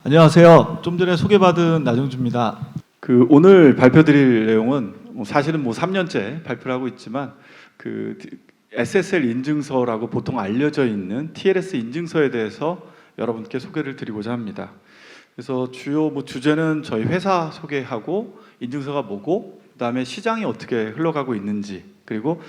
안녕하세요. 좀 전에 소개받은 나정주입니다. 오늘 발표드릴 내용은 사실은 3년째 발표를 하고 있지만 SSL 인증서라고 보통 알려져 있는 TLS 인증서에 대해서 여러분께 소개를 드리고자 합니다. 그래서 주요 주제는 저희 회사 소개하고 인증서가 뭐고 그다음에 시장이 어떻게 흘러가고 있는지, 그리고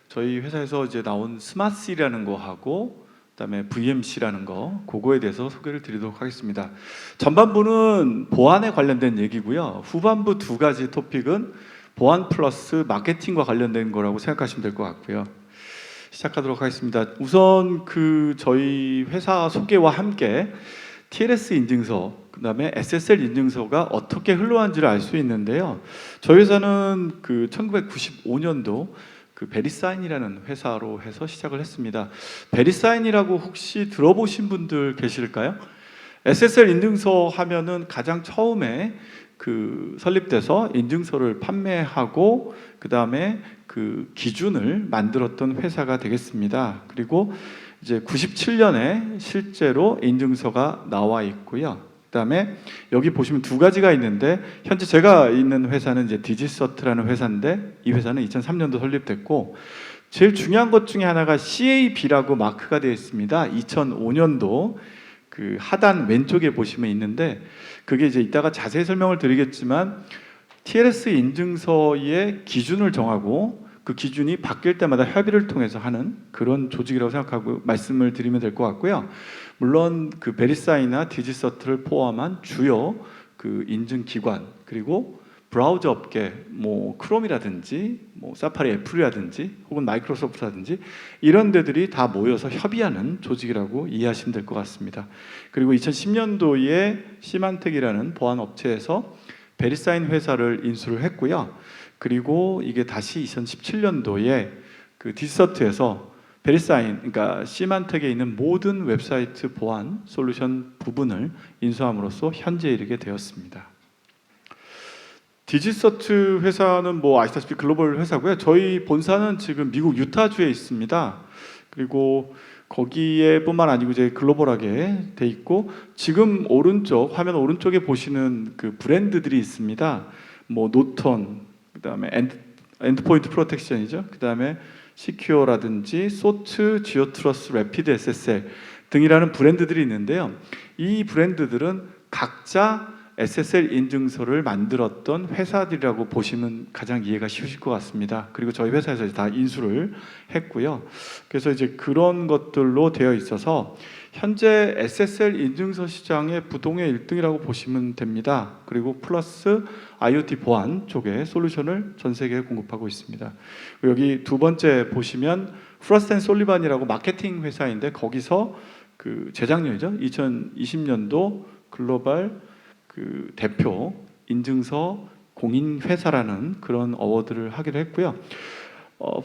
저희 회사에서 이제 나온 스마트시라는 거 하고 그다음에 VMC라는 거, 그거에 대해서 소개를 드리도록 하겠습니다. 전반부는 보안에 관련된 얘기고요. 후반부 두 가지 토픽은 보안 플러스 마케팅과 관련된 거라고 생각하시면 될 것 같고요. 시작하도록 하겠습니다. 우선 저희 회사 소개와 함께 TLS 인증서, 그다음에 SSL 인증서가 어떻게 흘러왔는지를 알 수 있는데요. 저희 회사는 1995년도 베리사인이라는 회사로 해서 시작을 했습니다. 베리사인이라고 혹시 들어보신 분들 계실까요? SSL 인증서 하면은 가장 처음에 설립돼서 인증서를 판매하고 그 다음에 기준을 만들었던 회사가 되겠습니다. 그리고 이제 97년에 실제로 인증서가 나와 있고요. 그다음에 여기 보시면 두 가지가 있는데, 현재 제가 있는 회사는 이제 디지서트라는 회사인데, 이 회사는 2003년도 설립됐고, 제일 중요한 것 중에 하나가 CAB라고 마크가 되어 있습니다. 2005년도 하단 왼쪽에 보시면 있는데, 그게 이제 이따가 자세히 설명을 드리겠지만 TLS 인증서의 기준을 정하고 그 기준이 바뀔 때마다 협의를 통해서 하는 그런 조직이라고 생각하고 말씀을 드리면 될 것 같고요. 물론 베리사이나 디지서트를 포함한 주요 인증 기관, 그리고 브라우저 업계, 크롬이라든지 사파리 애플이라든지 혹은 마이크로소프트라든지 이런 데들이 다 모여서 협의하는 조직이라고 이해하시면 될 것 같습니다. 그리고 2010년도에 시만텍이라는 보안 업체에서 베리사인 회사를 인수를 했고요. 그리고 이게 다시 2017년도에 디지서트에서 베리사인, 그러니까 시만텍에 있는 모든 웹사이트 보안 솔루션 부분을 인수함으로써 현재 이르게 되었습니다. 디지서트 회사는 아시다시피 글로벌 회사고요. 저희 본사는 지금 미국 유타주에 있습니다. 그리고 거기에 뿐만 아니고 이제 글로벌하게 돼 있고, 지금 화면 오른쪽에 보시는 브랜드들이 있습니다. 노턴, 그다음에 엔드포인트 프로텍션이죠. 그다음에 시큐어라든지 소트, 지오트러스, 래피드 SSL 등이라는 브랜드들이 있는데요. 이 브랜드들은 각자 SSL 인증서를 만들었던 회사들이라고 보시면 가장 이해가 쉬우실 것 같습니다. 그리고 저희 회사에서 다 인수를 했고요. 그래서 이제 그런 것들로 되어 있어서 현재 SSL 인증서 시장의 부동의 1등이라고 보시면 됩니다. 그리고 플러스 IoT 보안 쪽의 솔루션을 전 세계에 공급하고 있습니다. 여기 두 번째 보시면 프로스트 앤 솔리반이라고 마케팅 회사인데, 거기서 재작년이죠. 2020년도 글로벌 대표 인증서 공인 회사라는 그런 어워드를 하기로 했고요.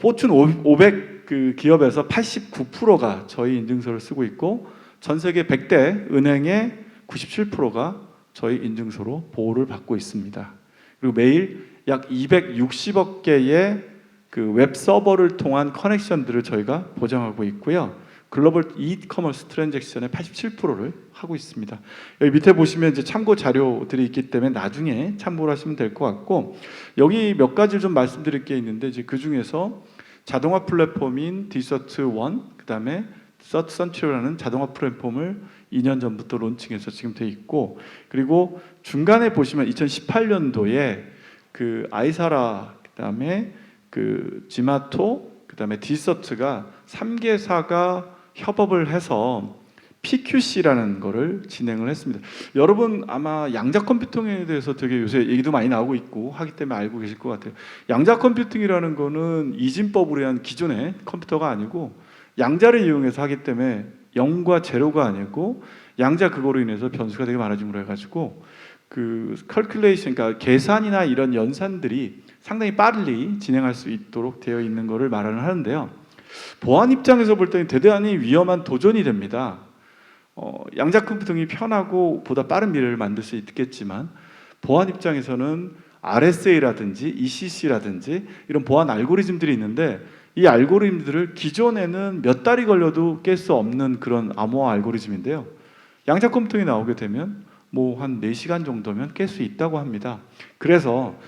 포춘 500 기업에서 89%가 저희 인증서를 쓰고 있고, 전 세계 100대 은행의 97%가 저희 인증서로 보호를 받고 있습니다. 그리고 매일 약 260억 개의 웹 서버를 통한 커넥션들을 저희가 보장하고 있고요. 글로벌 이커머스 트랜잭션의 87%를 하고 있습니다. 여기 밑에 보시면 이제 참고 자료들이 있기 때문에 나중에 참고를 하시면 될 것 같고, 여기 몇 가지를 좀 말씀드릴 게 있는데, 이제 그 중에서 자동화 플랫폼인 디서트 1, 그다음에 서트 선트리라는 자동화 플랫폼을 2년 전부터 론칭해서 지금 돼 있고, 그리고 중간에 보시면 2018년도에 아이사라, 그다음에 지마토, 그다음에 디서트가 3개사가 협업을 해서 PQC라는 거를 진행을 했습니다. 여러분 아마 양자 컴퓨팅에 대해서 되게 요새 얘기도 많이 나오고 있고 하기 때문에 알고 계실 것 같아요. 양자 컴퓨팅이라는 거는 이진법으로 의한 기존의 컴퓨터가 아니고 양자를 이용해서 하기 때문에 0과 제로가 아니고 양자, 그거로 인해서 변수가 되게 많아짐으로 해가지고 컬큘레이션, 그러니까 계산이나 이런 연산들이 상당히 빨리 진행할 수 있도록 되어 있는 것을 말을 하는데요. 보안 입장에서 볼 때는 대단히 위험한 도전이 됩니다. 양자 컴퓨팅이 편하고 보다 빠른 미래를 만들 수 있겠지만, 보안 입장에서는 RSA라든지 ECC라든지 이런 보안 알고리즘들이 있는데, 이 알고리즘들을 기존에는 몇 달이 걸려도 깰 수 없는 그런 암호화 알고리즘인데요. 양자 컴퓨팅이 나오게 되면 뭐 한 4시간 정도면 깰 수 있다고 합니다. 그래서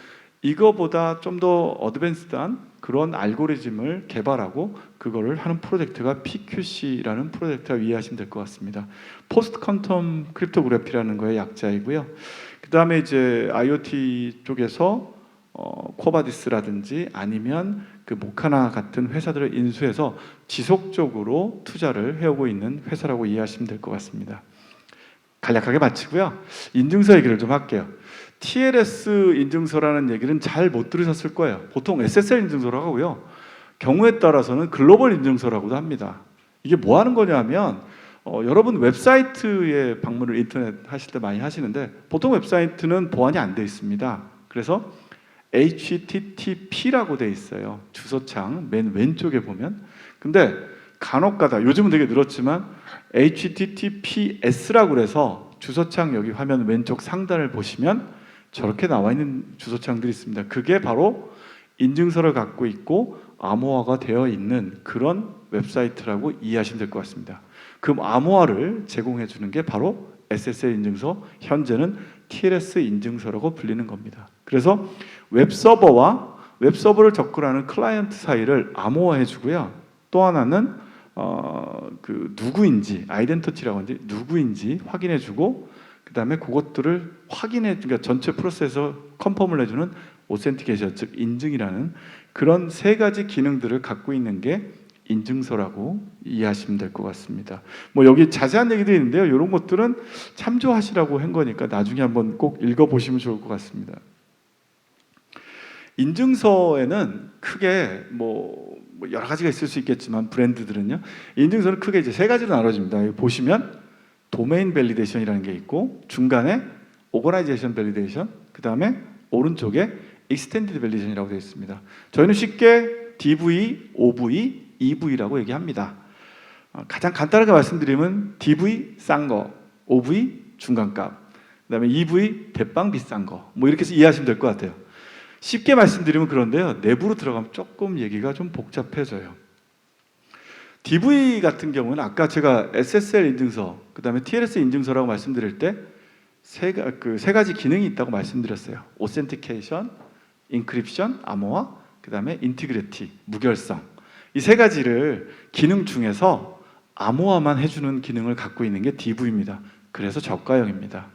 이거보다 좀 더 어드밴스드한 그런 알고리즘을 개발하고 그거를 하는 프로젝트가 PQC라는 프로젝트가 이해하시면 될 것 같습니다. 포스트 퀀텀 크립토그래피라는 거의 약자이고요. 그 다음에 이제 IoT 쪽에서 코바디스라든지 아니면 그 모카나 같은 회사들을 인수해서 지속적으로 투자를 해오고 있는 회사라고 이해하시면 될 것 같습니다. 간략하게 마치고요. 인증서 얘기를 좀 할게요. TLS 인증서라는 얘기는 잘 못 들으셨을 거예요. 보통 SSL 인증서라고 하고요. 경우에 따라서는 글로벌 인증서라고도 합니다. 이게 뭐 하는 거냐면 여러분 웹사이트에 방문을 인터넷 하실 때 많이 하시는데 보통 웹사이트는 보안이 안 돼 있습니다. 그래서 HTTP라고 돼 있어요. 주소창 맨 왼쪽에 보면. 근데 간혹가다 요즘은 되게 늘었지만 HTTPS라고 그래서 주소창 여기 화면 왼쪽 상단을 보시면 저렇게 나와 있는 주소창들이 있습니다. 그게 바로 인증서를 갖고 있고 암호화가 되어 있는 그런 웹사이트라고 이해하시면 될 것 같습니다. 그 암호화를 제공해 주는 게 바로 SSL 인증서, 현재는 TLS 인증서라고 불리는 겁니다. 그래서 웹서버를 접근하는 클라이언트 사이를 암호화해 주고요. 또 하나는 그 누구인지 아이덴티티라고 하는데 누구인지 확인해 주고 그 다음에 그것들을 그러니까 전체 프로세스에서 컨펌을 해주는 오센티케이션, 즉 인증이라는 그런 3가지 기능들을 갖고 있는 게 인증서라고 이해하시면 될 것 같습니다. 뭐 여기 자세한 얘기도 있는데요. 이런 것들은 참조하시라고 한 거니까 나중에 한번 꼭 읽어보시면 좋을 것 같습니다. 인증서에는 크게 뭐 여러 가지가 있을 수 있겠지만 브랜드들은요. 인증서는 크게 이제 3가지로 나눠집니다. 여기 보시면 도메인 밸리데이션이라는 게 있고 중간에 오거나이제이션 밸리데이션, 그 다음에 오른쪽에 익스텐디드 밸리데이션이라고 되어 있습니다. 저희는 쉽게 DV, OV, EV라고 얘기합니다. 가장 간단하게 말씀드리면 DV 싼 거, OV 중간값, 그 다음에 EV 대빵 비싼 거, 뭐 이렇게 해서 이해하시면 될 것 같아요. 쉽게 말씀드리면 그런데요. 내부로 들어가면 조금 얘기가 좀 복잡해져요. DV 같은 경우는 아까 제가 SSL 인증서, 그 다음에 TLS 인증서라고 말씀드릴 때 세 가지 기능이 있다고 말씀드렸어요. 오센티케이션, 인크립션, 암호화, 그 다음에 인티그리티, 무결성. 이 3가지를 기능 중에서 암호화만 해주는 기능을 갖고 있는 게 DV입니다. 그래서 저가형입니다.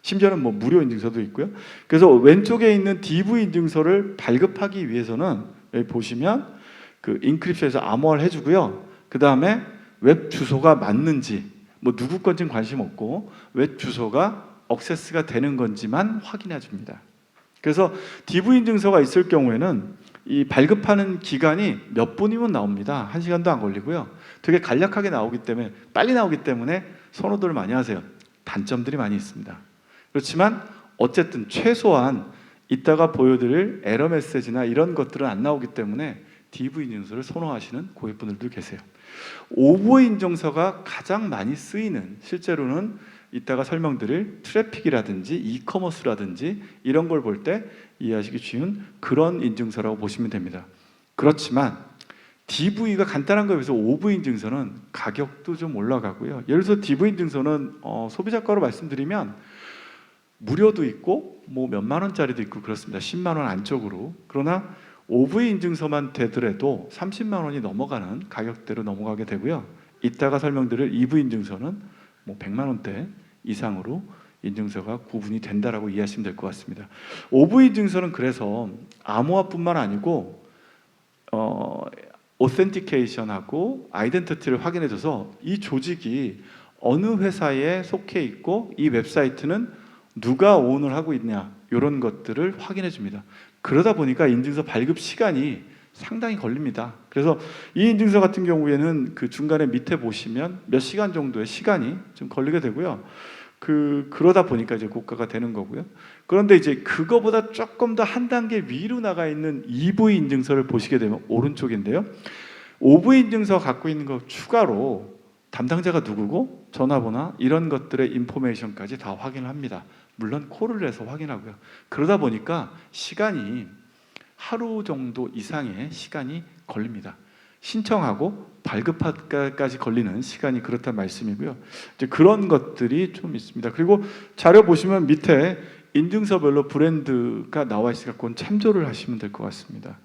심지어는 뭐 무료 인증서도 있고요. 그래서 왼쪽에 있는 DV 인증서를 발급하기 위해서는 여기 보시면 그 인크립션에서 암호화를 해주고요. 그 다음에 웹 주소가 맞는지 뭐 누구 건지는 관심 없고 웹 주소가 액세스가 되는 건지만 확인해 줍니다. 그래서 DV 인증서가 있을 경우에는 이 발급하는 기간이 몇 분이면 나옵니다. 1시간도 안 걸리고요. 되게 간략하게 나오기 때문에 빨리 나오기 때문에 선호도를 많이 하세요. 단점들이 많이 있습니다. 그렇지만 어쨌든 최소한 이따가 보여드릴 에러 메시지나 이런 것들은 안 나오기 때문에 DV 인증서를 선호하시는 고객분들도 계세요. OV 인증서가 가장 많이 쓰이는 실제로는 이따가 설명드릴 트래픽이라든지 이커머스라든지 이런 걸 볼 때 이해하시기 쉬운 그런 인증서라고 보시면 됩니다. 그렇지만 DV가 간단한 거에 비해서 OV 인증서는 가격도 좀 올라가고요. 예를 들어서 DV 인증서는 소비자 거로 말씀드리면 무료도 있고 뭐 몇만 원짜리도 있고 그렇습니다. 10만 원 안쪽으로. 그러나 OV 인증서만 되더라도 30만 원이 넘어가는 가격대로 넘어가게 되고요. 이따가 설명드릴 EV 인증서는 뭐 100만 원대 이상으로 인증서가 구분이 된다라고 이해하시면 될 것 같습니다. OV 인증서는 그래서 암호화뿐만 아니고 오센티케이션하고 아이덴티티를 확인해줘서 이 조직이 어느 회사에 속해 있고 이 웹사이트는 누가 오온을 하고 있냐 이런 것들을 확인해 줍니다. 그러다 보니까 인증서 발급 시간이 상당히 걸립니다. 그래서 이 인증서 같은 경우에는 그 중간에 밑에 보시면 몇 시간 정도의 시간이 좀 걸리게 되고요. 그러다 보니까 이제 고가가 되는 거고요. 그런데 이제 그거보다 조금 더 한 단계 위로 나가 있는 EV 인증서를 보시게 되면 오른쪽인데요. OV 인증서 갖고 있는 거 추가로 담당자가 누구고 전화번호 이런 것들의 인포메이션까지 다 확인을 합니다. 물론 콜을 해서 확인하고요. 그러다 보니까 시간이 하루 정도 이상의 시간이 걸립니다. 신청하고 발급하기까지 걸리는 시간이 그렇다는 말씀이고요. 이제 그런 것들이 좀 있습니다. 그리고 자료 보시면 밑에 인증서별로 브랜드가 나와 있으니까 그건 참조를 하시면 될 것 같습니다.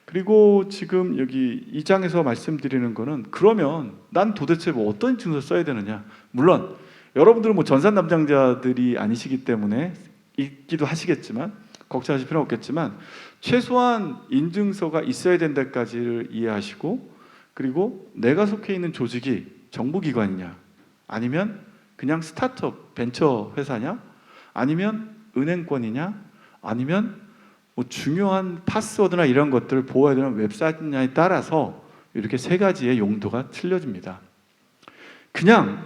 그리고 지금 여기 이 장에서 말씀드리는 거는 그러면 난 도대체 뭐 어떤 인증서 써야 되느냐? 물론 여러분들은 뭐 전산담당자들이 아니시기 때문에 있기도 하시겠지만 걱정하실 필요는 없겠지만 최소한 인증서가 있어야 된다까지를 이해하시고 그리고 내가 속해 있는 조직이 정부기관이냐 아니면 그냥 스타트업 벤처 회사냐 아니면 은행권이냐 아니면 뭐 중요한 파스워드나 이런 것들을 보호해야 되는 웹사이트냐에 따라서 이렇게 세 가지의 용도가 틀려집니다. 그냥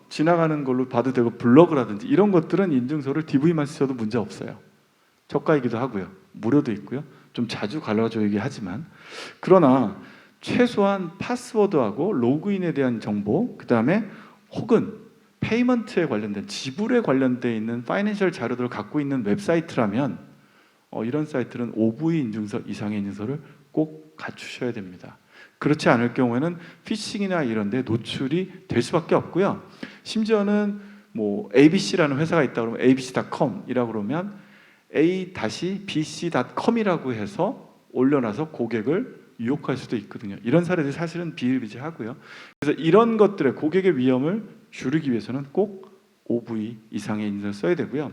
지나가는 걸로 봐도 되고 블로그라든지 이런 것들은 인증서를 DV만 쓰셔도 문제 없어요. 저가이기도 하고요. 무료도 있고요. 좀 자주 갈라져야긴 하지만 그러나 최소한 파스워드하고 로그인에 대한 정보 그 다음에 혹은 페이먼트에 관련된 지불에 관련되어 있는 파이낸셜 자료들을 갖고 있는 웹사이트라면 이런 사이트는 OV 인증서 이상의 인증서를 꼭 갖추셔야 됩니다. 그렇지 않을 경우에는 피싱이나 이런 데 노출이 될 수밖에 없고요. 심지어는 뭐 ABC라는 회사가 있다 그러면 abc.com이라고 그러면 a-bc.com이라고 해서 올려놔서 고객을 유혹할 수도 있거든요. 이런 사례들이 사실은 비일비재하고요. 그래서 이런 것들의 고객의 위험을 줄이기 위해서는 꼭 OV 이상의 인증을 써야 되고요.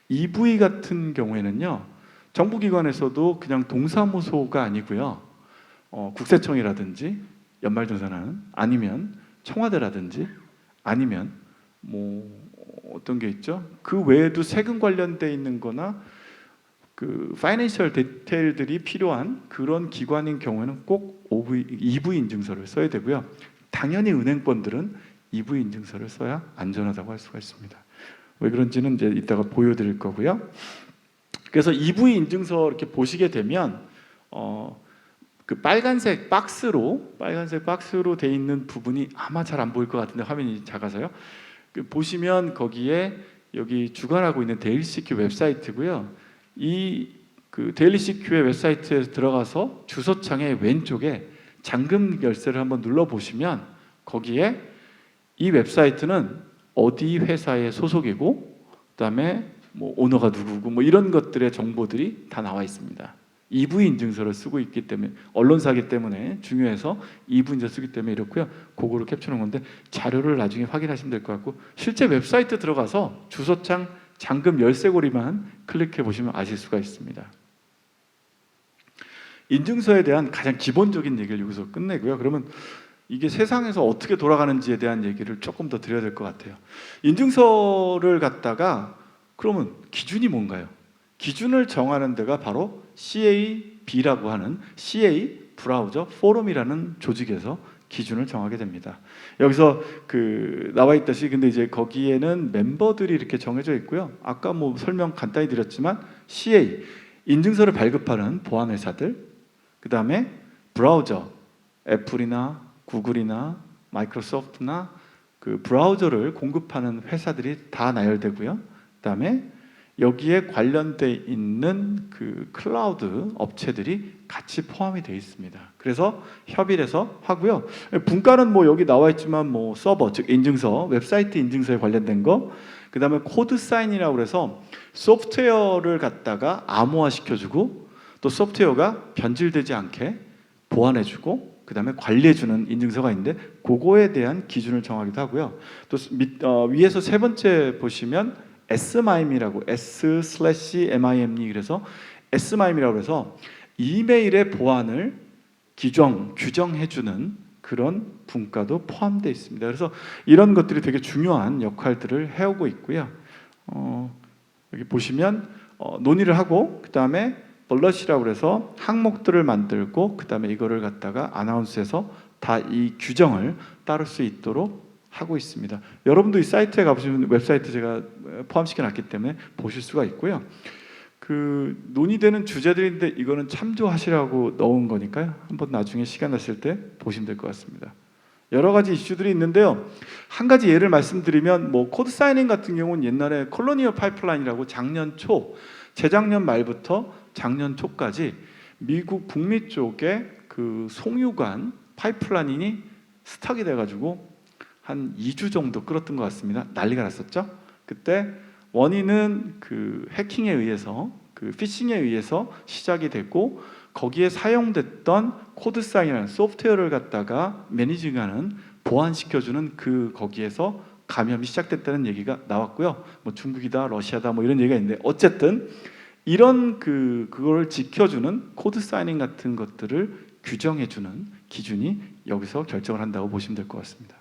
EV 같은 경우에는요. 정부기관에서도 그냥 동사무소가 아니고요. 국세청이라든지 연말정산하는 아니면 청와대라든지 아니면 뭐 어떤 게 있죠? 그 외에도 세금 관련돼 있는 거나 그 파이낸셜 디테일들이 필요한 그런 기관인 경우에는 꼭 EV 인증서를 써야 되고요. 당연히 은행권들은 EV 인증서를 써야 안전하다고 할 수가 있습니다. 왜 그런지는 이제 이따가 보여드릴 거고요. 그래서 EV 인증서 이렇게 보시게 되면 그 빨간색 박스로 돼 있는 부분이 아마 잘 안 보일 것 같은데 화면이 작아서요. 그 보시면 거기에 여기 주관하고 있는 데일리CQ 웹사이트고요. 이 그 데일리CQ의 웹사이트에 들어가서 주소창의 왼쪽에 잠금 열쇠를 한번 눌러 보시면 거기에 이 웹사이트는 어디 회사의 소속이고 그다음에 뭐 오너가 누구고 뭐 이런 것들의 정보들이 다 나와 있습니다. EV 인증서를 쓰고 있기 때문에 언론사기 때문에 중요해서 EV 인증서 쓰기 때문에 이렇고요. 그거를 캡처한 건데 자료를 나중에 확인하시면 될 것 같고 실제 웹사이트 들어가서 주소창 잠금 열쇠고리만 클릭해 보시면 아실 수가 있습니다. 인증서에 대한 가장 기본적인 얘기를 여기서 끝내고요. 그러면 이게 세상에서 어떻게 돌아가는지에 대한 얘기를 조금 더 드려야 될 것 같아요. 인증서를 갖다가 그러면 기준이 뭔가요? 기준을 정하는 데가 바로 CAB라고 하는 CA 브라우저 포럼이라는 조직에서 기준을 정하게 됩니다. 여기서 그 나와 있듯이 근데 이제 거기에는 멤버들이 이렇게 정해져 있고요. 아까 뭐 설명 간단히 드렸지만 CA 인증서를 발급하는 보안 회사들, 그 다음에 브라우저 애플이나 구글이나 마이크로소프트나 그 브라우저를 공급하는 회사들이 다 나열되고요. 그 다음에 여기에 관련돼 있는 그 클라우드 업체들이 같이 포함이 되어 있습니다. 그래서 협의를 해서 하고요. 분과는 뭐 여기 나와 있지만 뭐 서버 즉 인증서, 웹사이트 인증서에 관련된 거, 그 다음에 코드 사인이라고 해서 소프트웨어를 갖다가 암호화 시켜주고 또 소프트웨어가 변질되지 않게 보완해주고 그 다음에 관리해주는 인증서가 있는데 그거에 대한 기준을 정하기도 하고요. 또 위에서 세 번째 보시면 SMIME라고 S/MIME 그래서 SMIME라고 해서 이메일의 보안을 규정해주는 그런 분과도 포함되어 있습니다. 그래서 이런 것들이 되게 중요한 역할들을 해오고 있고요. 여기 보시면 논의를 하고 그 다음에 블러시라고 해서 항목들을 만들고 그 다음에 이거를 갖다가 아나운스해서 다 이 규정을 따를 수 있도록 하고 있습니다. 여러분도 이 사이트에 가보시면 웹사이트 제가 포함시켜 놨기 때문에 보실 수가 있고요. 그 논의되는 주제들인데 이거는 참조하시라고 넣은 거니까요. 한번 나중에 시간 났을 때 보시면 될 것 같습니다. 여러 가지 이슈들이 있는데요. 한 가지 예를 말씀드리면 뭐 코드 사이닝 같은 경우는 옛날에 콜로니얼 파이프라인이라고 재작년 말부터 작년 초까지 미국 북미 쪽에 그 송유관 파이프라인이 스탁이 돼가지고 한 2주 정도 끌었던 것 같습니다. 난리가 났었죠. 그때 원인은 그 해킹에 의해서, 그 피싱에 의해서 시작이 됐고, 거기에 사용됐던 코드사인이라는 소프트웨어를 갖다가 매니징하는, 보완시켜주는 그 거기에서 감염이 시작됐다는 얘기가 나왔고요. 뭐 중국이다, 러시아다, 뭐 이런 얘기가 있는데, 어쨌든 이런 그걸 지켜주는 코드 사이닝 같은 것들을 규정해주는 기준이 여기서 결정을 한다고 보시면 될 것 같습니다.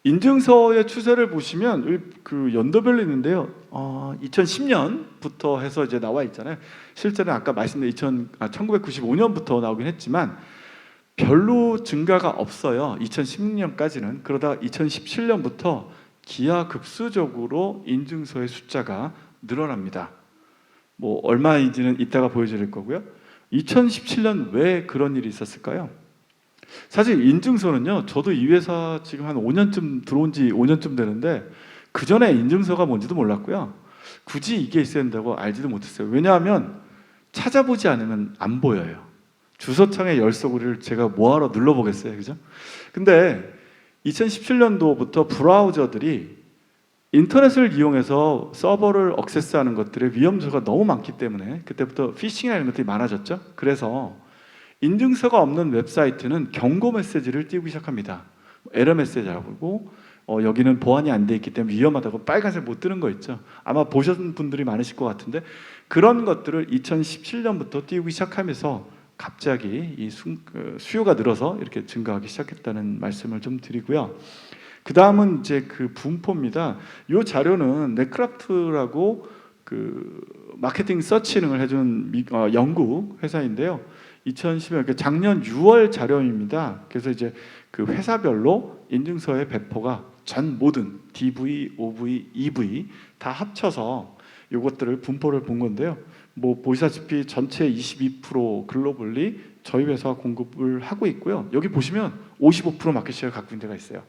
인증서의 추세를 보시면 그 연도별로 있는데요. 2010년부터 해서 이제 나와 있잖아요. 실제는 아까 말씀드린 1995년부터 나오긴 했지만 별로 증가가 없어요. 2016년까지는. 그러다 2017년부터 기하급수적으로 인증서의 숫자가 늘어납니다. 뭐 얼마인지는 이따가 보여드릴 거고요. 2017년 왜 그런 일이 있었을까요? 사실 인증서는요, 저도 이 회사 지금 한 5년쯤 들어온 지 5년쯤 되는데 그 전에 인증서가 뭔지도 몰랐고요. 굳이 이게 있어야 된다고 알지도 못했어요. 왜냐하면 찾아보지 않으면 안 보여요. 주소창의 열쇠고리를 제가 뭐하러 눌러보겠어요, 그죠? 근데 2017년도부터 브라우저들이 인터넷을 이용해서 서버를 액세스하는 것들의 위험 요소가 너무 많기 때문에 그때부터 피싱이나 이런 것들이 많아졌죠. 그래서 인증서가 없는 웹사이트는 경고 메시지를 띄우기 시작합니다. 에러 메시지하고 여기는 보안이 안 돼 있기 때문에 위험하다고 빨간색 못 뜨는 거 있죠. 아마 보셨던 분들이 많으실 것 같은데 그런 것들을 2017년부터 띄우기 시작하면서 갑자기 이 수요가 늘어서 이렇게 증가하기 시작했다는 말씀을 좀 드리고요. 그 다음은 이제 그 분포입니다. 이 자료는 넷크래프트라고 그 마케팅 서치능을 해준 영국 회사인데요. 2010년 작년 6월 자료입니다. 그래서 이제 그 회사별로 인증서의 배포가 전 모든 DV, OV, EV 다 합쳐서 이것들을 분포를 본 건데요. 뭐 보시다시피 전체 22% 글로벌리 저희 회사가 공급을 하고 있고요. 여기 보시면 55% 마켓시ェ어를 갖고 있는 데가 있어요.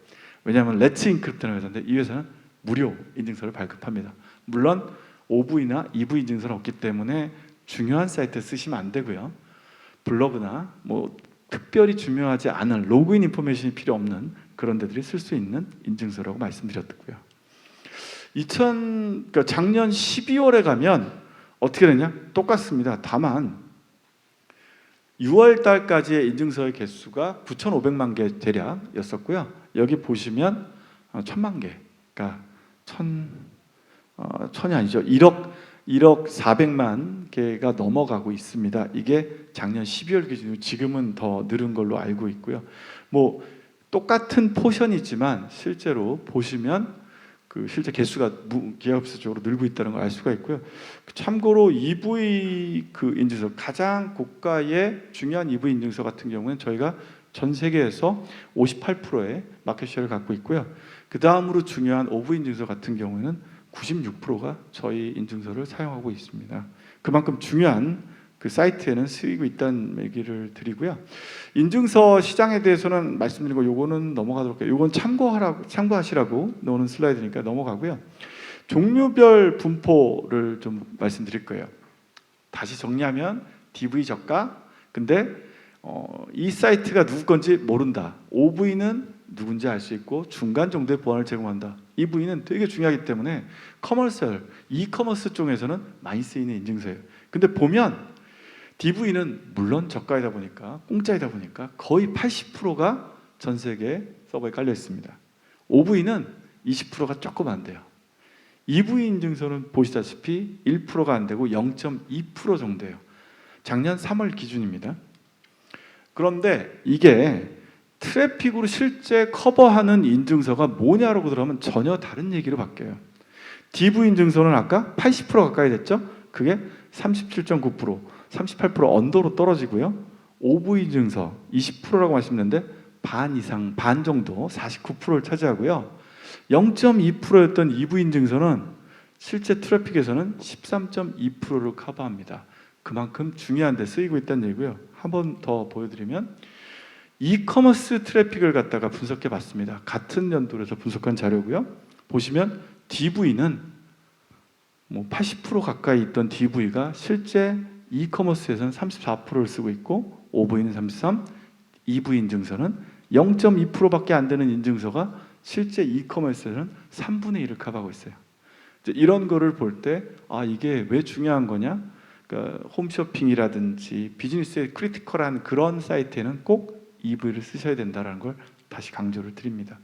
왜냐하면 렛츠 인크립트라는 회사인데 이 회사는 무료 인증서를 발급합니다. 물론 OV나 EV 인증서는 없기 때문에 중요한 사이트에 쓰시면 안 되고요. 블로그나 뭐 특별히 중요하지 않은 로그인 인포메이션이 필요 없는 그런 데들이 쓸 수 있는 인증서라고 말씀드렸고요. 그러니까 작년 12월에 가면 어떻게 되냐? 똑같습니다. 다만 6월 달까지의 인증서의 개수가 9,500만 개 대략이었었고요. 여기 보시면 1,000만 개, 그러니까 천이 아니죠. 1억 400만 개가 넘어가고 있습니다. 이게 작년 12월 기준으로 지금은 더 늘은 걸로 알고 있고요. 뭐 똑같은 포션이지만 실제로 보시면 그 실제 개수가 기하급수적으로 늘고 있다는 걸 알 수가 있고요. 참고로 EV 그 인증서 가장 고가의 중요한 EV 인증서 같은 경우는 저희가 전 세계에서 58%의 마켓시ェ어를 갖고 있고요. 그 다음으로 중요한 OV 인증서 같은 경우는 96%가 저희 인증서를 사용하고 있습니다. 그만큼 중요한 그 사이트에는 쓰이고 있다는 얘기를 드리고요. 인증서 시장에 대해서는 말씀드리고 요거는 넘어가도록 해요. 요건 참고하시라고 넣는 슬라이드니까 넘어가고요. 종류별 분포를 좀 말씀드릴 거예요. 다시 정리하면 DV 저가, 근데 이 사이트가 누구 건지 모른다. OV는 누군지 알 수 있고 중간 정도의 보안을 제공한다. EV는 되게 중요하기 때문에 커머셜, 이커머스 쪽에서는 많이 쓰이는 인증서예요. 근데 보면 DV는 물론 저가이다 보니까 공짜이다 보니까 거의 80%가 전 세계 서버에 깔려 있습니다. OV는 20%가 조금 안 돼요. EV 인증서는 보시다시피 1%가 안 되고 0.2% 정도예요. 작년 3월 기준입니다. 그런데 이게 트래픽으로 실제 커버하는 인증서가 뭐냐라고 들어가면 전혀 다른 얘기로 바뀌어요. DV 인증서는 아까 80% 가까이 됐죠? 그게 37.9%, 38% 언더로 떨어지고요. OV 인증서 20%라고 말씀드렸는데 반 이상, 반 정도 49%를 차지하고요. 0.2%였던 EV 인증서는 실제 트래픽에서는 13.2%를 커버합니다. 그만큼 중요한 데 쓰이고 있다는 얘기고요. 한 번 더 보여드리면 이커머스 트래픽을 갖다가 분석해 봤습니다. 같은 연도에서 분석한 자료고요. 보시면 DV는 뭐 80% 가까이 있던 DV가 실제 이커머스에서는 34%를 쓰고 있고 OV는 33, EV 인증서는 0.2%밖에 안 되는 인증서가 실제 이커머스에서는 3분의 1을 커버하고 있어요. 이런 거를 볼 때 이게 왜 중요한 거냐? 그러니까 홈쇼핑이라든지 비즈니스에 크리티컬한 그런 사이트에는 꼭 EV를 쓰셔야 된다는 걸 다시 강조를 드립니다.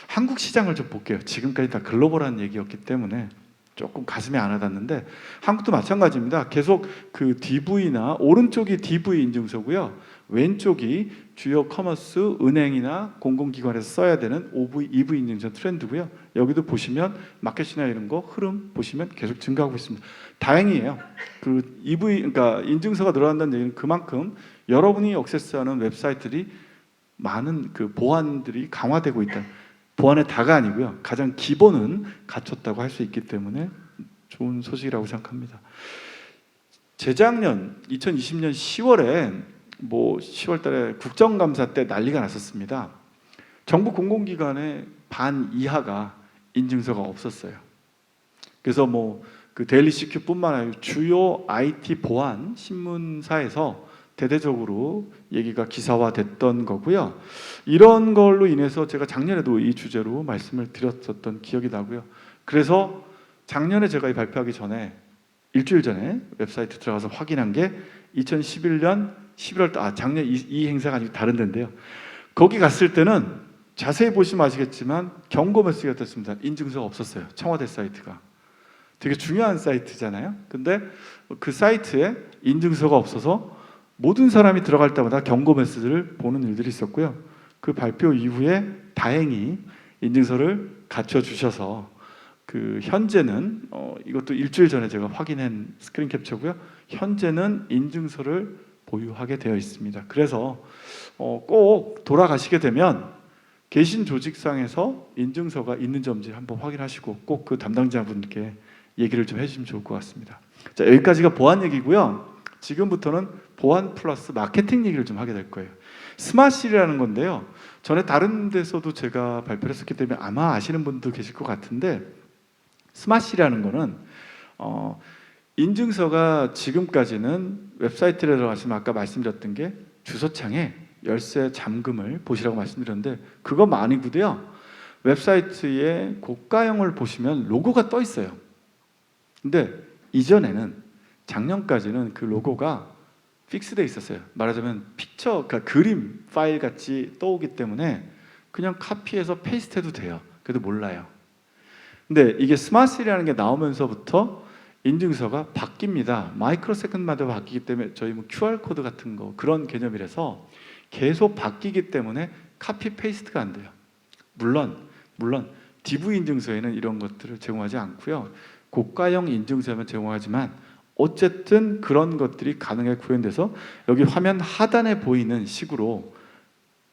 한국 시장을 좀 볼게요. 지금까지 다 글로벌한 얘기였기 때문에 조금 가슴에 안 와닿는데 한국도 마찬가지입니다. 계속 그 DV나 오른쪽이 DV 인증서고요. 왼쪽이 주요 커머스, 은행이나 공공기관에서 써야 되는 EV 인증서 트렌드고요. 여기도 보시면 마켓이나 이런 거 흐름 보시면 계속 증가하고 있습니다. 다행이에요. 그 EV 그러니까 인증서가 늘어난다는 얘기는 그만큼 여러분이 액세스하는 웹사이트들이 많은 그 보안들이 강화되고 있다. 보안의 다가 아니고요. 가장 기본은 갖췄다고 할 수 있기 때문에 좋은 소식이라고 생각합니다. 재작년 2020년 10월에 10월 달에 국정감사 때 난리가 났었습니다. 정부 공공기관의 반 이하가 인증서가 없었어요. 그래서 그 데일리 CQ뿐만 아니라 주요 IT 보안 신문사에서 대대적으로 얘기가 기사화됐던 거고요. 이런 걸로 인해서 제가 작년에도 이 주제로 말씀을 드렸었던 기억이 나고요. 그래서 작년에 제가 이 발표하기 전에 일주일 전에 웹사이트 들어가서 확인한 게 2011년 11월 달 작년 이 행사가 아니고 다른 데인데요. 거기 갔을 때는 자세히 보시면 아시겠지만 경고 메시지가 떴습니다. 인증서가 없었어요. 청와대 사이트가. 되게 중요한 사이트잖아요. 근데 그 사이트에 인증서가 없어서 모든 사람이 들어갈 때마다 경고 메시지를 보는 일들이 있었고요. 그 발표 이후에 다행히 인증서를 갖춰주셔서 그 현재는 이것도 일주일 전에 제가 확인한 스크린 캡처고요. 현재는 인증서를 보유하게 되어 있습니다. 그래서 꼭 돌아가시게 되면 계신 조직상에서 인증서가 있는지 없는지 한번 확인하시고 꼭 그 담당자분께 얘기를 좀 해주시면 좋을 것 같습니다. 자, 여기까지가 보안 얘기고요. 지금부터는 보안 플러스 마케팅 얘기를 좀 하게 될 거예요. 스마실이라는 건데요. 전에 다른 데서도 제가 발표를 했었기 때문에 아마 아시는 분도 계실 것 같은데 스마실이라는 거는 인증서가 지금까지는 웹사이트에 들어가시면 아까 말씀드렸던 게 주소창에 열쇠 잠금을 보시라고 말씀드렸는데 그거 아니고요. 웹사이트에 고가형을 보시면 로고가 떠 있어요. 근데 이전에는 작년까지는 그 로고가 픽스되어 있었어요. 말하자면 픽처, 그러니까 그림 파일 같이 떠오기 때문에 그냥 카피해서 페이스트해도 돼요. 그래도 몰라요. 근데 이게 스마트시라는 게 나오면서부터 인증서가 바뀝니다. 마이크로 세컨드마다 바뀌기 때문에 저희 QR 코드 같은 거 그런 개념이라서 계속 바뀌기 때문에 카피 페이스트가 안 돼요. 물론 DV 인증서에는 이런 것들을 제공하지 않고요. 고가형 인증서만 제공하지만 어쨌든 그런 것들이 가능하게 구현돼서 여기 화면 하단에 보이는 식으로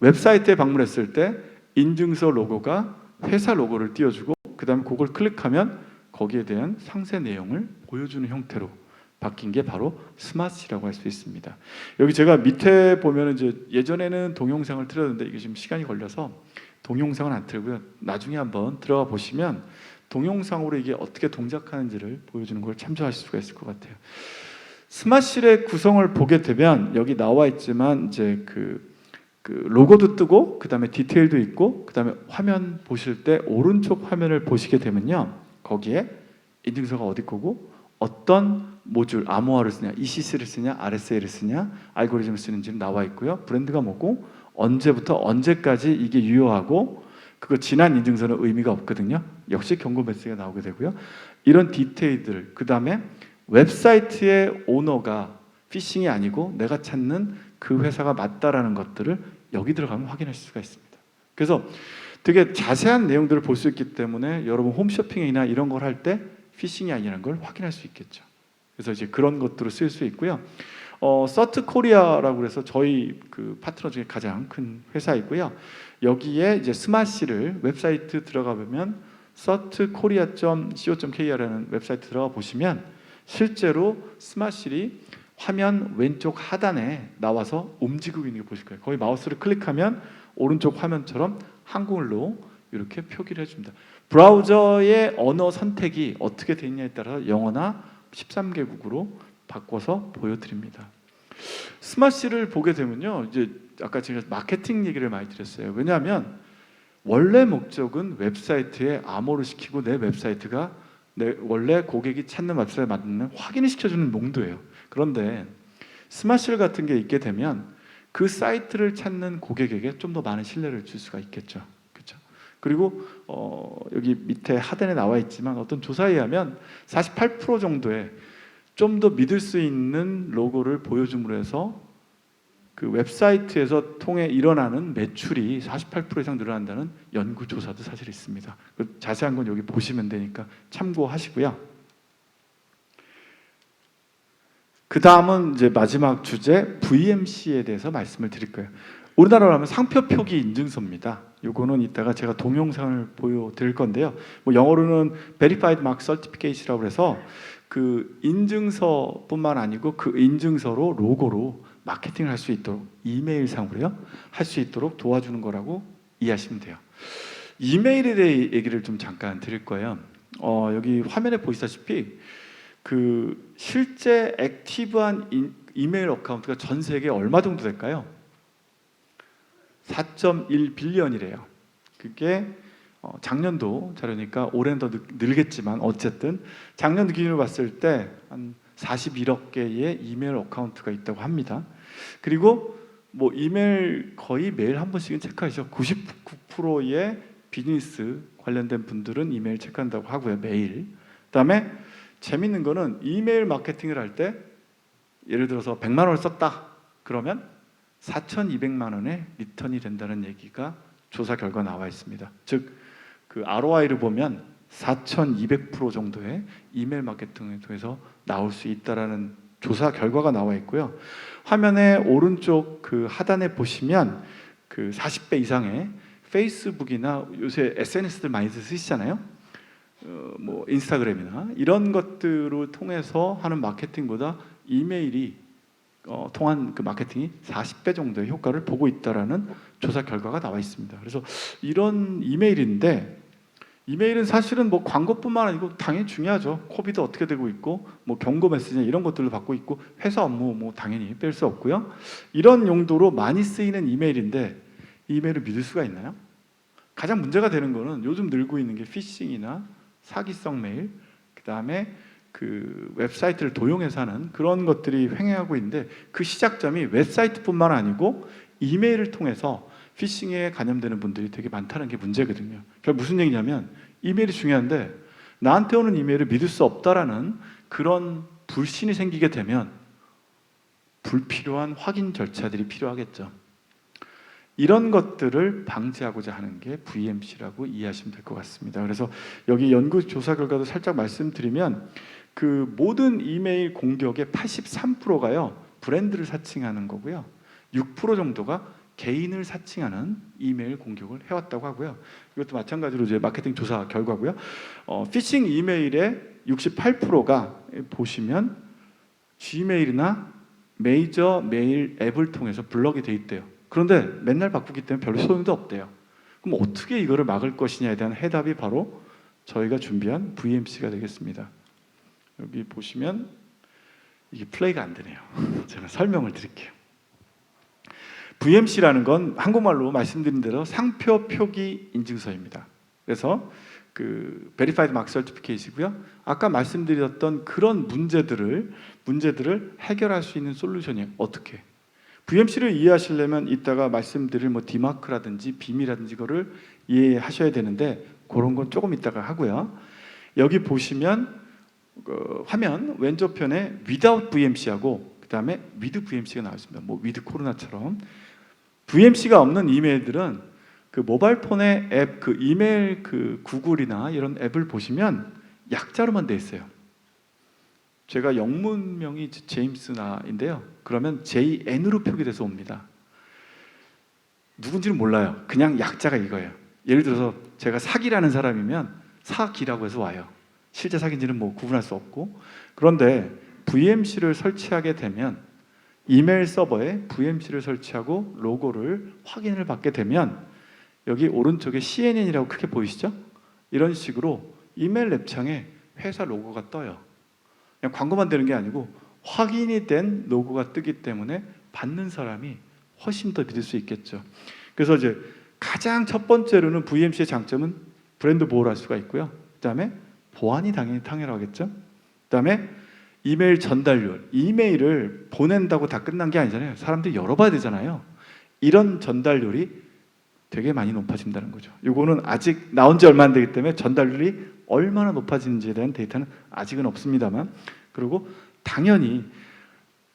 웹사이트에 방문했을 때 인증서 로고가 회사 로고를 띄워주고 그 다음에 그걸 클릭하면 거기에 대한 상세 내용을 보여주는 형태로 바뀐 게 바로 스마트시라고 할 수 있습니다. 여기 제가 밑에 보면 이제 예전에는 동영상을 틀었는데 이게 지금 시간이 걸려서 동영상은 안 틀고요. 나중에 한번 들어가 보시면 동영상으로 이게 어떻게 동작하는지를 보여주는 걸 참조하실 수가 있을 것 같아요. 스마트실의 구성을 보게 되면 여기 나와 있지만 이제 그 로고도 뜨고 그 다음에 디테일도 있고 그 다음에 화면 보실 때 오른쪽 화면을 보시게 되면요. 거기에 인증서가 어디 거고 어떤 모듈, 아모아를 쓰냐, ECC를 쓰냐, RSA를 쓰냐, 알고리즘을 쓰는지는 나와 있고요. 브랜드가 뭐고 언제부터 언제까지 이게 유효하고 그거 지난 인증서는 의미가 없거든요. 역시 경고 메시지가 나오게 되고요. 이런 디테일들, 그 다음에 웹사이트의 오너가 피싱이 아니고 내가 찾는 그 회사가 맞다라는 것들을 여기 들어가면 확인하실 수가 있습니다. 그래서 되게 자세한 내용들을 볼 수 있기 때문에 여러분 홈쇼핑이나 이런 걸 할 때 피싱이 아니라는 걸 확인할 수 있겠죠. 그래서 이제 그런 것들을 쓸 수 있고요. 서트 코리아라고 해서 저희 그 파트너 중에 가장 큰 회사이고요. 여기에 이제 스마시를 웹사이트 들어가 보면 certkorea.co.kr라는 웹사이트 들어가 보시면 실제로 스마실이 화면 왼쪽 하단에 나와서 움직이고 있는 게 보실 거예요. 거기 마우스를 클릭하면 오른쪽 화면처럼 한국어로 이렇게 표기를 해줍니다. 브라우저의 언어 선택이 어떻게 되어 있냐에 따라서 영어나 13개국으로 바꿔서 보여드립니다. 스마시를 보게 되면요, 이제 아까 제가 마케팅 얘기를 많이 드렸어요. 왜냐하면 원래 목적은 웹사이트에 암호를 시키고 내 웹사이트가 내 원래 고객이 찾는 웹사이트에 맞는 확인을 시켜주는 용도예요. 그런데 스마실 같은 게 있게 되면 그 사이트를 찾는 고객에게 좀 더 많은 신뢰를 줄 수가 있겠죠. 그렇죠? 그리고 여기 밑에 하단에 나와 있지만 어떤 조사에 의하면 48% 정도의 좀 더 믿을 수 있는 로고를 보여줌으로 해서 그 웹사이트에서 통해 일어나는 매출이 48% 이상 늘어난다는 연구 조사도 사실 있습니다. 자세한 건 여기 보시면 되니까 참고하시고요. 그 다음은 이제 마지막 주제 VMC에 대해서 말씀을 드릴 거예요. 우리나라로 하면 상표 표기 인증서입니다. 요거는 이따가 제가 동영상을 보여드릴 건데요. 뭐 영어로는 Verified Mark Certificate이라고 해서 그 인증서뿐만 아니고 그 인증서로 로고로 마케팅을 할 수 있도록 이메일상으로요 할 수 있도록 도와주는 거라고 이해하시면 돼요. 이메일에 대해 얘기를 좀 잠깐 드릴 거예요. 여기 화면에 보시다시피 그 실제 액티브한 이메일 어카운트가 전 세계에 얼마 정도 될까요? 4.1 빌리언이래요. 그게 작년도 자료니까 올해는 더 늘겠지만 어쨌든 작년 기준으로 봤을 때 한 41억 개의 이메일 어카운트가 있다고 합니다. 그리고 뭐 이메일 거의 매일 한 번씩은 체크하시죠. 99%의 비즈니스 관련된 분들은 이메일 체크한다고 하고요, 매일. 그다음에 재밌는 거는 이메일 마케팅을 할 때 예를 들어서 100만 원을 썼다 그러면 4,200만 원의 리턴이 된다는 얘기가 조사 결과 나와 있습니다. 즉 그 ROI를 보면 4,200% 정도의 이메일 마케팅을 통해서 나올 수 있다라는 조사 결과가 나와 있고요. 화면의 오른쪽 그 하단에 보시면 그 40배 이상의 페이스북이나 요새 SNS들 많이 쓰시잖아요. 뭐 인스타그램이나 이런 것들을 통해서 하는 마케팅보다 이메일이 통한 그 마케팅이 40배 정도의 효과를 보고 있다라는 조사 결과가 나와 있습니다. 그래서 이런 이메일인데 이메일은 사실은 뭐 광고뿐만 아니고 당연히 중요하죠. 코비도 어떻게 되고 있고 뭐 경고 메시지 이런 것들을 받고 있고 회사 업무 뭐 당연히 뺄 수 없고요. 이런 용도로 많이 쓰이는 이메일인데 이 이메일을 믿을 수가 있나요? 가장 문제가 되는 거는 요즘 늘고 있는 게 피싱이나 사기성 메일, 그 다음에 그 웹사이트를 도용해서 하는 그런 것들이 횡행하고 있는데 그 시작점이 웹사이트뿐만 아니고 이메일을 통해서 피싱에 감염되는 분들이 되게 많다는 게 문제거든요. 결국 무슨 얘기냐면 이메일이 중요한데 나한테 오는 이메일을 믿을 수 없다라는 그런 불신이 생기게 되면 불필요한 확인 절차들이 필요하겠죠. 이런 것들을 방지하고자 하는 게 VMC라고 이해하시면 될 것 같습니다. 그래서 여기 연구 조사 결과도 살짝 말씀드리면 그 모든 이메일 공격의 83%가요 브랜드를 사칭하는 거고요. 6% 정도가 개인을 사칭하는 이메일 공격을 해왔다고 하고요. 이것도 마찬가지로 이제 마케팅 조사 결과고요. 피싱 이메일의 68%가 보시면 G메일이나 메이저 메일 앱을 통해서 블럭이 돼 있대요. 그런데 맨날 바꾸기 때문에 별로 소용도 없대요. 그럼 어떻게 이거를 막을 것이냐에 대한 해답이 바로 저희가 준비한 VMC가 되겠습니다. 여기 보시면 이게 플레이가 안 되네요. 제가 설명을 드릴게요. VMC라는 건 한국말로 말씀드린 대로 상표 표기 인증서입니다. 그래서 그 Verified Mark Certificate이고요. 아까 말씀드렸던 그런 문제들을 해결할 수 있는 솔루션이 어떻게? VMC를 이해하시려면 이따가 말씀드릴 뭐 디마크라든지 빔이라든지 이거를 이해하셔야 되는데 그런 건 조금 이따가 하고요. 여기 보시면 그 화면 왼쪽편에 Without VMC하고 그 다음에 With VMC가 나와 있습니다. 뭐 With 코로나처럼 VMC가 없는 이메일들은 그 모바일 폰의 앱, 그 이메일 그 구글이나 이런 앱을 보시면 약자로만 돼 있어요. 제가 영문명이 제임스나인데요. 그러면 JN으로 표기돼서 옵니다. 누군지는 몰라요. 그냥 약자가 이거예요. 예를 들어서 제가 사기라는 사람이면 사기라고 해서 와요. 실제 사기인지는 뭐 구분할 수 없고. 그런데 VMC를 설치하게 되면 이메일 서버에 VMC를 설치하고 로고를 확인을 받게 되면 여기 오른쪽에 CNN이라고 크게 보이시죠? 이런 식으로 이메일 앱창에 회사 로고가 떠요. 그냥 광고만 되는 게 아니고 확인이 된 로고가 뜨기 때문에 받는 사람이 훨씬 더 믿을 수 있겠죠. 그래서 이제 가장 첫 번째로는 VMC의 장점은 브랜드 보호를 할 수가 있고요. 그다음에 보안이 당연히 당연하겠죠. 그다음에 이메일 전달률, 이메일을 보낸다고 다 끝난 게 아니잖아요. 사람들이 열어봐야 되잖아요. 이런 전달률이 되게 많이 높아진다는 거죠. 이거는 아직 나온 지 얼마 안 되기 때문에 전달률이 얼마나 높아지는지에 대한 데이터는 아직은 없습니다만, 그리고 당연히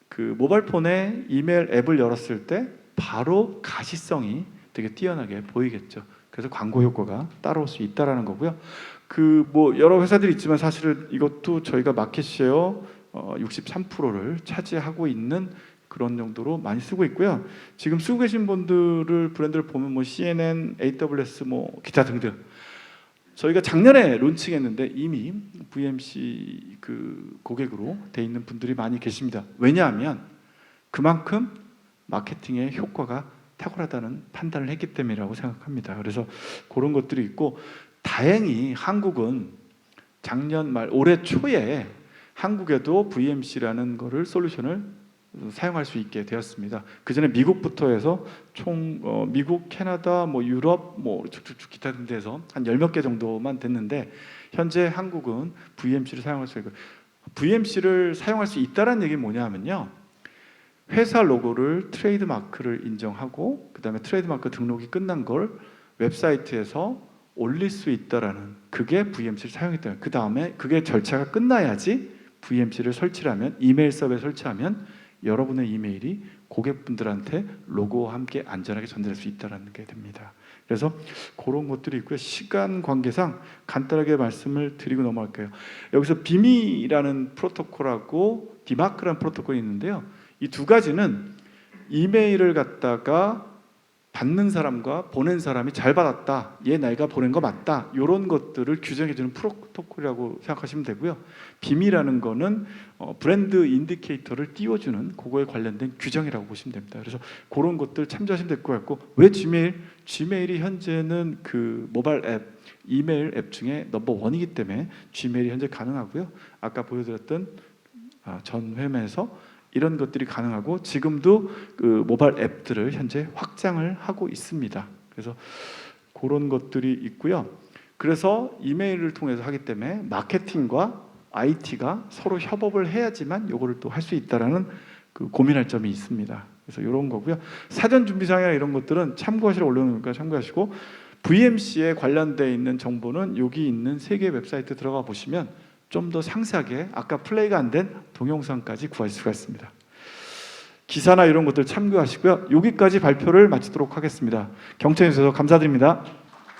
그 모바일폰에 이메일 앱을 열었을 때 바로 가시성이 되게 뛰어나게 보이겠죠. 그래서 광고 효과가 따라올 수 있다라는 거고요. 그 뭐 여러 회사들이 있지만 사실은 이것도 저희가 마켓쉐어 63%를 차지하고 있는 그런 정도로 많이 쓰고 있고요. 지금 쓰고 계신 분들을 브랜드를 보면 뭐 CNN, AWS 뭐 기타 등등. 저희가 작년에 론칭했는데 이미 VMC 그 고객으로 돼 있는 분들이 많이 계십니다. 왜냐하면 그만큼 마케팅의 효과가 탁월하다는 판단을 했기 때문이라고 생각합니다. 그래서 그런 것들이 있고, 다행히 한국은 작년 말 올해 초에 한국에도 VMC라는 거를 솔루션을 사용할 수 있게 되었습니다. 그 전에 미국부터 해서 총 미국, 캐나다, 뭐 유럽, 뭐 쭉쭉쭉 기타 등 데서 한 10몇 개 정도만 됐는데, 현재 한국은 VMC를 사용할 수 있고, VMC를 사용할 수 있다는 얘기는 뭐냐면요, 회사 로고를 트레이드 마크를 인정하고 그다음에 트레이드 마크 등록이 끝난 걸 웹사이트에서 올릴 수 있다라는, 그게 VMC를 사용했다. 그 다음에 그게 절차가 끝나야지 VMC를 설치를 하면, 이메일 서버에 설치하면 여러분의 이메일이 고객분들한테 로고와 함께 안전하게 전달할 수 있다는 게 됩니다. 그래서 그런 것들이 있고요. 시간 관계상 간단하게 말씀을 드리고 넘어갈게요. 여기서 비미라는 프로토콜하고 디마크라는 프로토콜이 있는데요. 이 두 가지는 이메일을 갖다가 받는 사람과 보낸 사람이 잘 받았다, 얘 내가 보낸 거 맞다, 이런 것들을 규정해주는 프로토콜이라고 생각하시면 되고요. 비밀이라는 거는 브랜드 인디케이터를 띄워주는 그거에 관련된 규정이라고 보시면 됩니다. 그래서 그런 것들 참조하시면 될 것 같고, 왜 지메일? 지메일이 현재는 그 모바일 앱, 이메일 앱 중에 넘버 1이기 때문에 지메일이 현재 가능하고요. 아까 보여드렸던 전 회면에서 이런 것들이 가능하고, 지금도 그 모바일 앱들을 현재 확장을 하고 있습니다. 그래서 그런 것들이 있고요. 그래서 이메일을 통해서 하기 때문에 마케팅과 IT가 서로 협업을 해야지만 이거를 또 할 수 있다라는 그 고민할 점이 있습니다. 그래서 이런 거고요. 사전 준비사항이나 이런 것들은 참고하시러 올려놓으니까 참고하시고, VMC에 관련되어 있는 정보는 여기 있는 3개 웹사이트 들어가 보시면 좀 더 상세하게 아까 플레이가 안 된 동영상까지 구하실 수가 있습니다. 기사나 이런 것들 참고하시고요. 여기까지 발표를 마치도록 하겠습니다. 경청해 주셔서 감사드립니다.